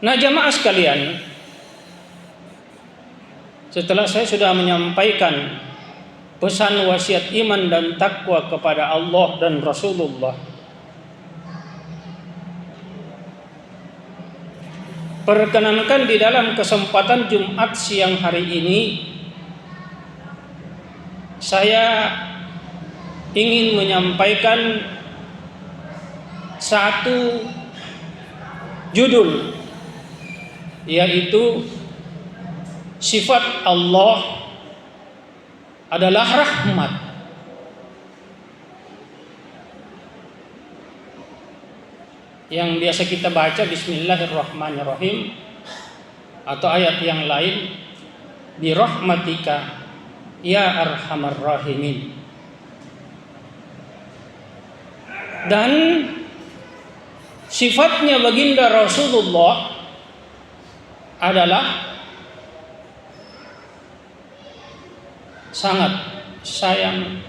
Nah, jamaah sekalian, setelah saya sudah menyampaikan pesan wasiat iman dan takwa kepada Allah dan Rasulullah, perkenankan di dalam kesempatan Jumat siang hari ini saya ingin menyampaikan satu judul, yaitu sifat Allah adalah rahmat. Yang biasa kita baca Bismillahirrahmanirrahim, atau ayat yang lain bi rahmatika ya arhamar rahimin. Dan sifatnya baginda Rasulullah adalah sangat sayang,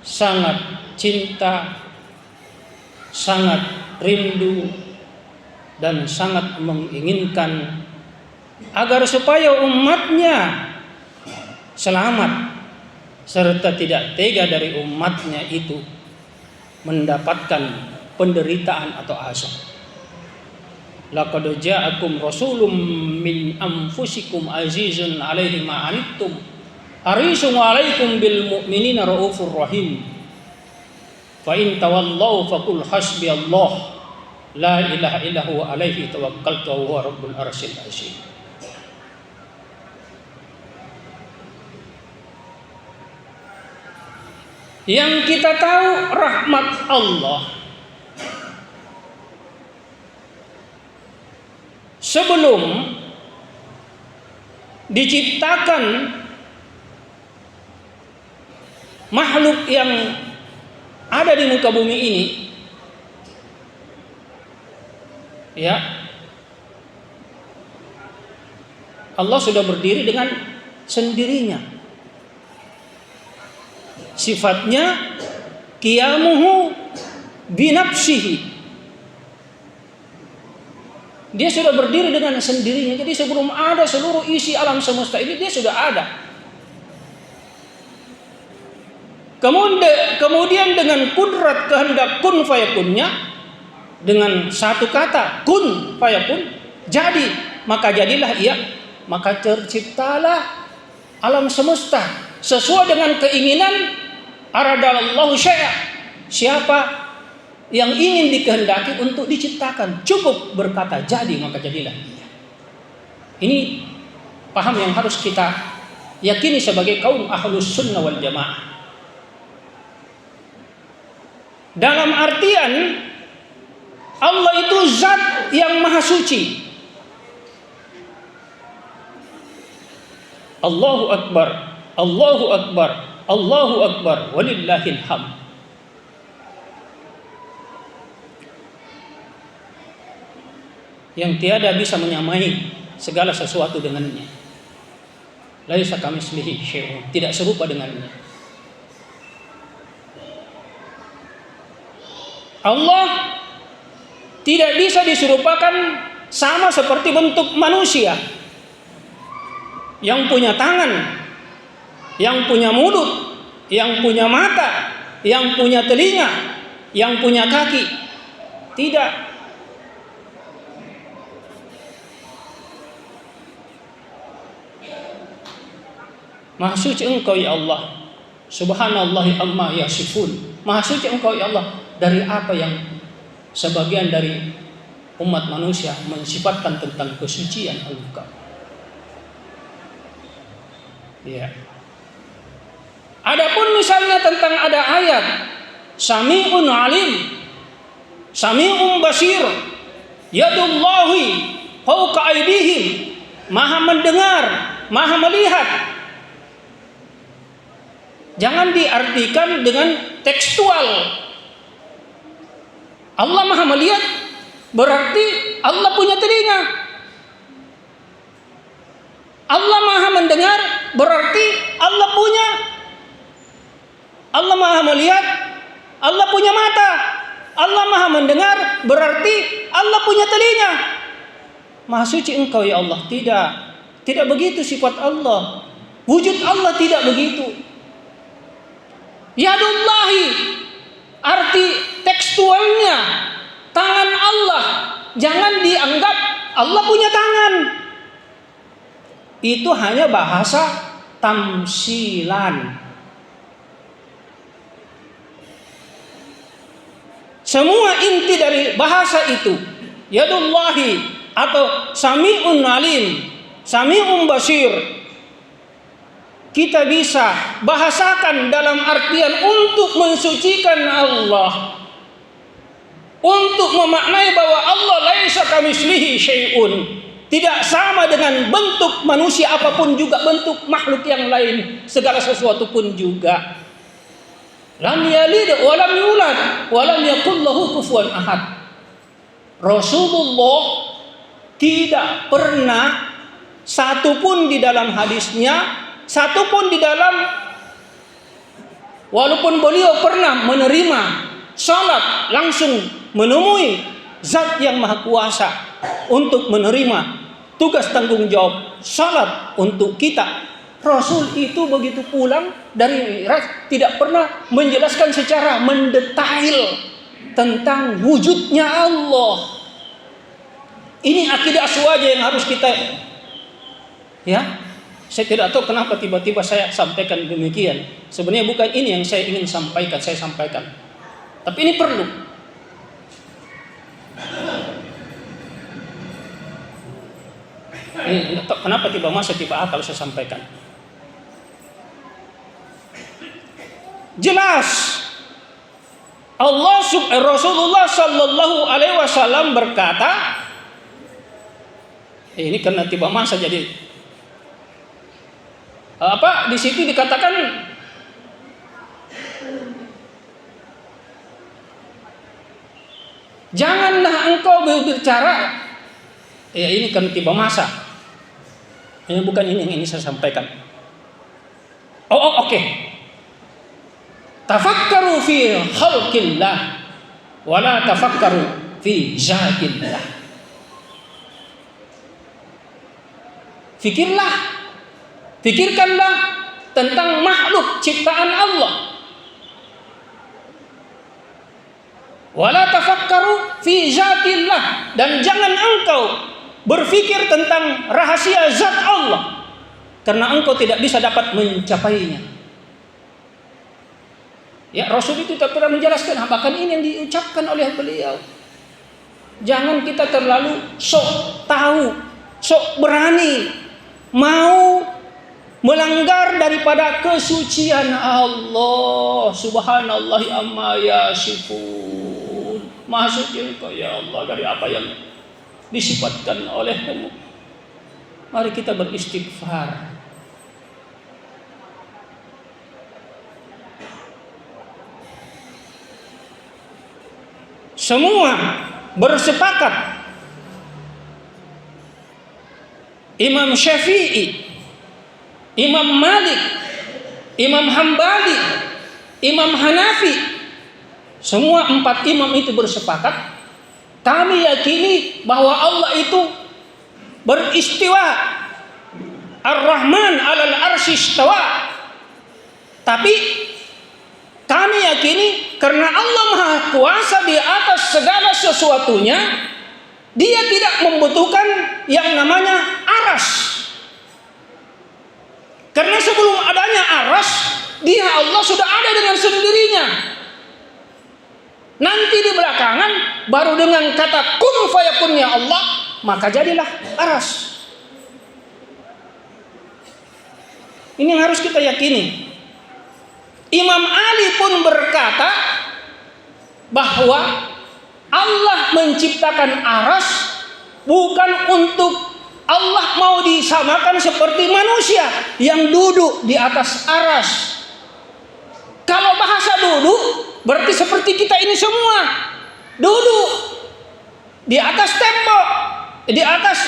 sangat cinta, sangat rindu, dan sangat menginginkan agar supaya umatnya selamat, serta tidak tega dari umatnya itu mendapatkan penderitaan atau azab. Laqad ja'akum rasulun min anfusikum azizun 'alaihi ma 'anittum harisun 'alaikum bil mu'minina raufur rahim. Fa in tawallaw faqul hasbiyallah la ilaha illa huwa 'alaihi tawakkaltu wa huwa rabbul arsyil azim. Yang kita tahu rahmat Allah sebelum diciptakan makhluk yang ada di muka bumi ini, ya, Allah sudah berdiri dengan sendirinya. Sifatnya qiyamuhu binafsihi. Dia sudah berdiri dengan sendirinya. Jadi sebelum ada seluruh isi alam semesta ini, dia sudah ada. Kemudian dengan kudrat kehendak kun fayakunnya, dengan satu kata kun fayakun, jadi, maka jadilah ia, maka terciptalah alam semesta sesuai dengan keinginan aradallahu syai'a. Siapa yang ingin dikehendaki untuk diciptakan, cukup berkata jadi, maka jadilah ia. Ini paham yang harus kita yakini sebagai kaum ahlus sunnah wal jamaah. Dalam artian Allah itu zat yang maha suci. Allahu Akbar, Allahu Akbar, Allahu Akbar, walillahil hamd. Yang tiada bisa menyamai segala sesuatu dengannya. Laisa kamitslihi syai'un, tidak serupa dengannya. Allah tidak bisa diserupakan sama seperti bentuk manusia yang punya tangan, yang punya mulut, yang punya mata, yang punya telinga, yang punya kaki. Tidak. Maha suci Engkau ya Allah. Subhanallahi amma yasifun. Maha suci Engkau ya Allah dari apa yang sebagian dari umat manusia mensifatkan tentang kesucian Engkau. Ya. Adapun misalnya tentang ada ayat Sami'un alim, Sami'un basir, yadullahi fawqa aydihim, maha mendengar, maha melihat. Jangan diartikan dengan tekstual. Allah maha melihat berarti Allah punya telinga. Allah maha mendengar berarti Allah maha melihat, Allah punya mata. Allah maha mendengar berarti Allah punya telinga. Maha suci Engkau ya Allah. Tidak. Tidak begitu sifat Allah. Wujud Allah tidak begitu. Yadullahi, arti tekstualnya tangan Allah. Jangan dianggap Allah punya tangan. Itu hanya bahasa tamsilan. Semua inti dari bahasa itu, yadullahi atau sami'un alim, sami'un basir, kita bisa bahasakan dalam artian untuk mensucikan Allah, untuk memaknai bahwa Allah laisa kamitslihi syai'un, tidak sama dengan bentuk manusia apapun juga bentuk makhluk yang lain, segala sesuatu pun juga. Lam yalid wa lam yulad wa lam yakul lahu kufuwan ahad. Rasulullah tidak pernah satupun di dalam hadisnya, satupun di dalam, walaupun beliau pernah menerima salat langsung menemui Zat yang Maha Kuasa untuk menerima tugas tanggung jawab salat untuk kita. Rasul itu begitu pulang dari Mi'raj tidak pernah menjelaskan secara mendetail tentang wujudnya Allah. Ini akidah aswaja yang harus kita, ya. Saya tidak tahu kenapa tiba-tiba saya sampaikan demikian. Sebenarnya bukan ini yang saya ingin sampaikan, saya sampaikan. Tapi ini perlu. Ini kenapa tiba masa tiba akal saya sampaikan. Jelas Rasulullah Sallallahu Alaihi Wasallam berkata, ini karena tiba masa jadi di situ dikatakan janganlah engkau berbicara. Ya ini kan tiba masa. Ini bukan ini yang ini saya sampaikan. Oke. Tafakkaru fi khalqillah wala tafakkaru fi zatillah. Fikirkanlah tentang makhluk ciptaan Allah. Wala tafakkaru fi zatillah, dan jangan engkau berfikir tentang rahasia zat Allah karena engkau tidak bisa dapat mencapainya. Ya, Rasul itu tak pernah menjelaskan, bahkan ini yang diucapkan oleh beliau. Jangan kita terlalu sok tahu, sok berani mau melanggar daripada kesucian Allah. Subhanallah amma yasifun. Maha suci Engkau ya Allah dari apa yang disifatkan oleh-Mu. Mari kita beristighfar. Semua bersepakat, Imam Syafi'i, Imam Malik, Imam Hambali, Imam Hanafi, semua 4 imam itu bersepakat, kami yakini bahwa Allah itu beristiwa, Ar-Rahman 'alal arsy istawa. Tapi kami yakini karena Allah Maha Kuasa di atas segala sesuatunya, Dia tidak membutuhkan yang namanya aras. Karena sebelum adanya aras, Dia Allah sudah ada dengan sendirinya. Nanti di belakangan baru dengan kata kun fayakunnya Allah, maka jadilah aras. Ini yang harus kita yakini. Imam Ali pun berkata bahwa Allah menciptakan aras bukan untuk Allah mau disamakan seperti manusia yang duduk di atas aras. Kalau bahasa duduk berarti seperti kita ini semua duduk di atas tembok, di atas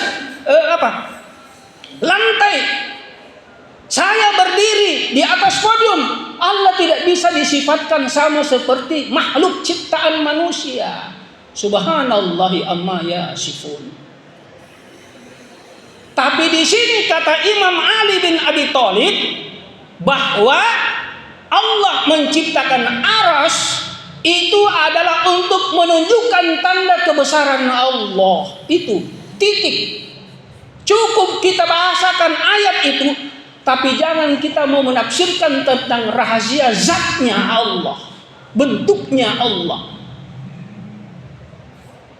lantai. Saya berdiri di atas podium. Allah tidak bisa disifatkan sama seperti makhluk ciptaan manusia. Subhanallahi amma yasifun. Tapi di sini kata Imam Ali bin Abi Thalib bahwa Allah menciptakan arsy itu adalah untuk menunjukkan tanda kebesaran Allah. Itu titik. Cukup kita bahasakan ayat itu, tapi jangan kita mau menafsirkan tentang rahasia zatnya Allah, bentuknya Allah.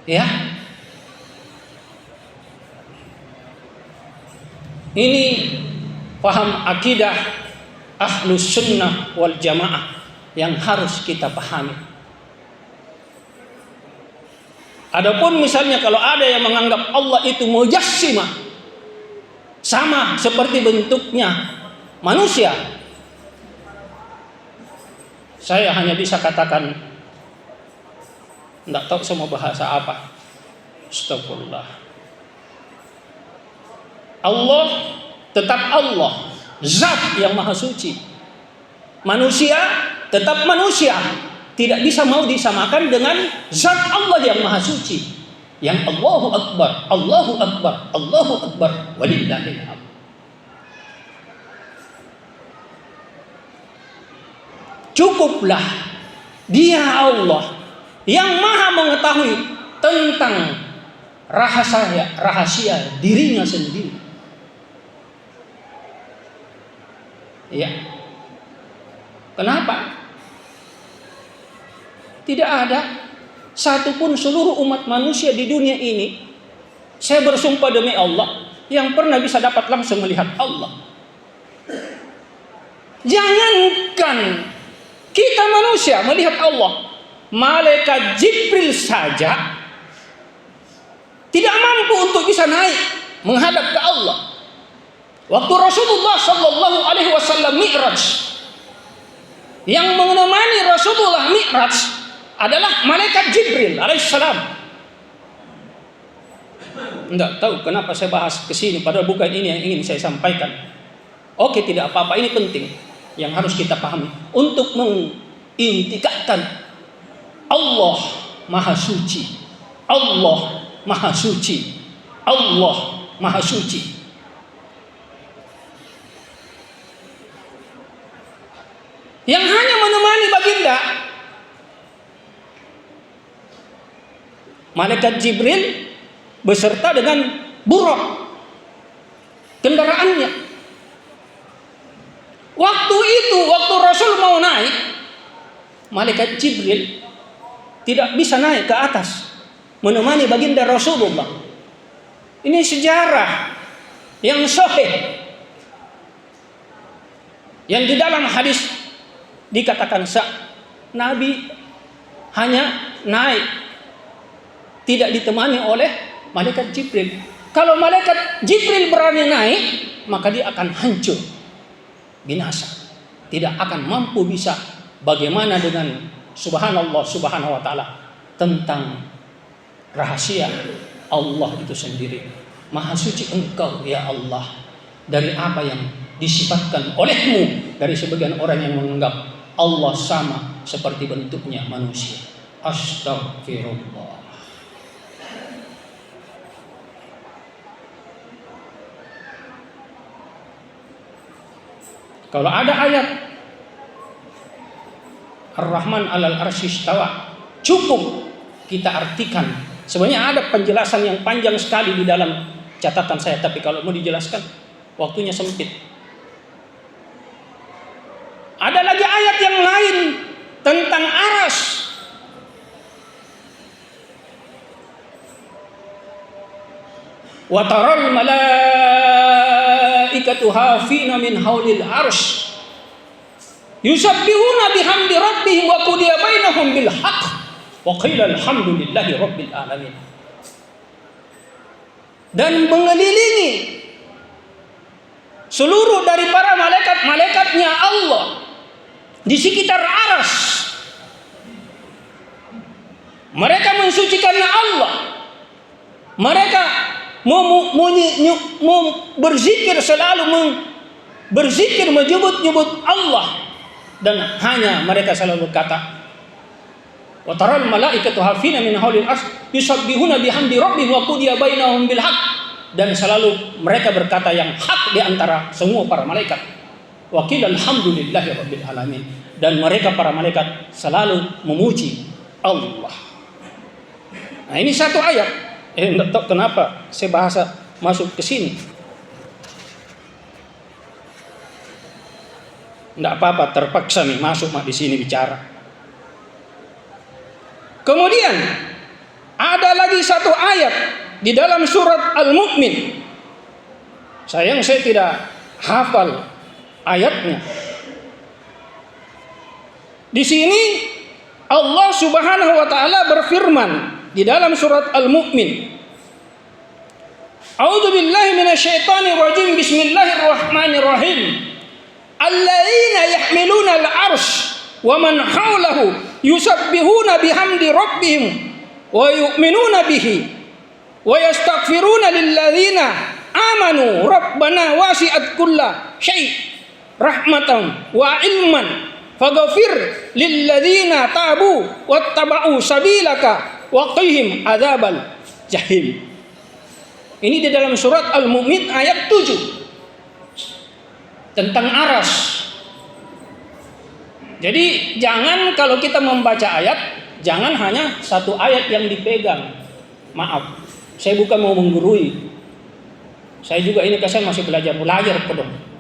Ya. Ini paham akidah Ahlus Sunnah wal Jamaah yang harus kita pahami. Adapun misalnya kalau ada yang menganggap Allah itu mujassimah, sama seperti bentuknya manusia, saya hanya bisa katakan tidak tahu semua bahasa apa. Astagfirullah. Allah tetap Allah, zat yang maha suci. Manusia tetap manusia, tidak bisa mau disamakan dengan zat Allah yang maha suci, yang Allahu Akbar, Allahu Akbar, Allahu Akbar, walillahil hamd. Cukuplah Dia Allah yang maha mengetahui tentang rahasia dirinya sendiri. Ya. Kenapa? Tidak ada satupun seluruh umat manusia di dunia ini, saya bersumpah demi Allah, yang pernah bisa dapat langsung melihat Allah. Jangankan kita manusia melihat Allah, malaikat Jibril saja tidak mampu untuk bisa naik menghadap ke Allah. Waktu Rasulullah Sallallahu Alaihi Wasallam Mi'raj, yang menemani Rasulullah Mi'raj adalah malaikat Jibril alaihissalam. Tidak tahu kenapa saya bahas ke sini, padahal bukan ini yang ingin saya sampaikan. Oke, tidak apa-apa, ini penting yang harus kita pahami untuk mengintikatkan Allah Maha Suci, Allah Maha Suci, Allah Maha Suci. Yang hanya menemani baginda malaikat Jibril beserta dengan buraq kendaraannya. Waktu itu, waktu Rasul mau naik, malaikat Jibril tidak bisa naik ke atas menemani baginda Rasulullah. Ini sejarah yang sahih, yang di dalam hadis dikatakan Nabi hanya naik, tidak ditemani oleh malaikat Jibril. Kalau malaikat Jibril berani naik, maka dia akan hancur, binasa, tidak akan mampu bisa. Bagaimana dengan subhanallah subhanahu wa ta'ala tentang rahasia Allah itu sendiri. Maha suci Engkau ya Allah dari apa yang disifatkan olehmu dari sebagian orang yang menganggap Allah sama seperti bentuknya manusia. Astagfirullah. Kalau ada ayat Ar-Rahman 'alal arsy istawa, cukup kita artikan. Sebenarnya ada penjelasan yang panjang sekali di dalam catatan saya, tapi kalau mau dijelaskan waktunya sempit. Ada lagi ayat yang lain tentang arsy. Wa taral malaikatu hafina min haulil arsy yusabbihuna bihamdi rabbihim wa qudiya bainahum bil haqq wa qila alhamdulillahi rabbil alamin. Dan mengelilingi seluruh dari para malaikat-malaikatnya Allah di sekitar arsy. Mereka mensucikan Allah. Mereka mau berzikir, selalu berzikir, menyebut-nyebut Allah, dan hanya mereka selalu berkata, wa taral malaikatu hafina min haulil arsy yusabbihuna bihamdi rabbihim wa qudiya bainahum bil haqq. dan selalu mereka berkata yang hak di antara semua para malaikat. Wa qila alhamdulillahi rabbil alamin, dan mereka para malaikat selalu memuji Allah. Nah, ini satu ayat. Enggak tahu kenapa saya bahasa masuk ke sini. Enggak apa-apa, terpaksa nih masuk di sini bicara. Kemudian ada lagi satu ayat di dalam surat Al-Mu'min. Sayang saya tidak hafal ayatnya. Di sini Allah Subhanahu wa taala berfirman di dalam surat Al-Mu'min. A'udzu billahi minasyaitonir rajim. Bismillahirrahmanirrahim. Alladzina yahmiluna al-'arsy wa man hawlahu yusabbihuna bihamdi rabbihim wa yu'minuna bihi wa yastaghfiruna lilladzina amanu rabbana wasi'at kulla syai' rahmatan wa ilman faghfir lilladzina tabu wattaba'u sabilaka wa qihim adzabal jahim. Ini di dalam surat Al-Mu'min ayat 7 tentang aras. Jadi jangan kalau kita membaca ayat, jangan hanya satu ayat yang dipegang. Maaf, saya bukan mau menggurui. Saya juga ini kesan masih belajar pedong.